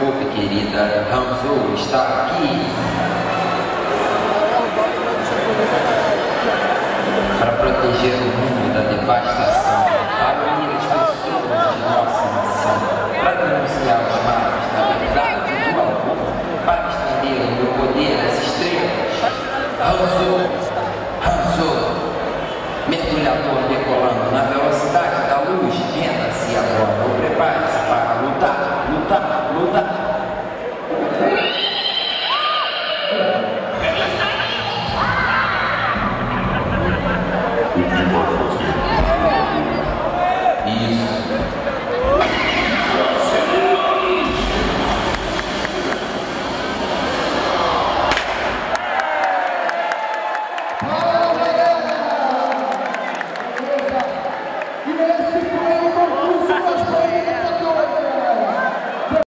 preocupe, querida. Hanzo está aqui para proteger o mundo da devastação, para unir as pessoas de nossa nação, para denunciar os males da verdade do amor, para estender o meu poder às estrelas. Hanzo, mergulhador decolando na velocidade da luz, renda-se agora.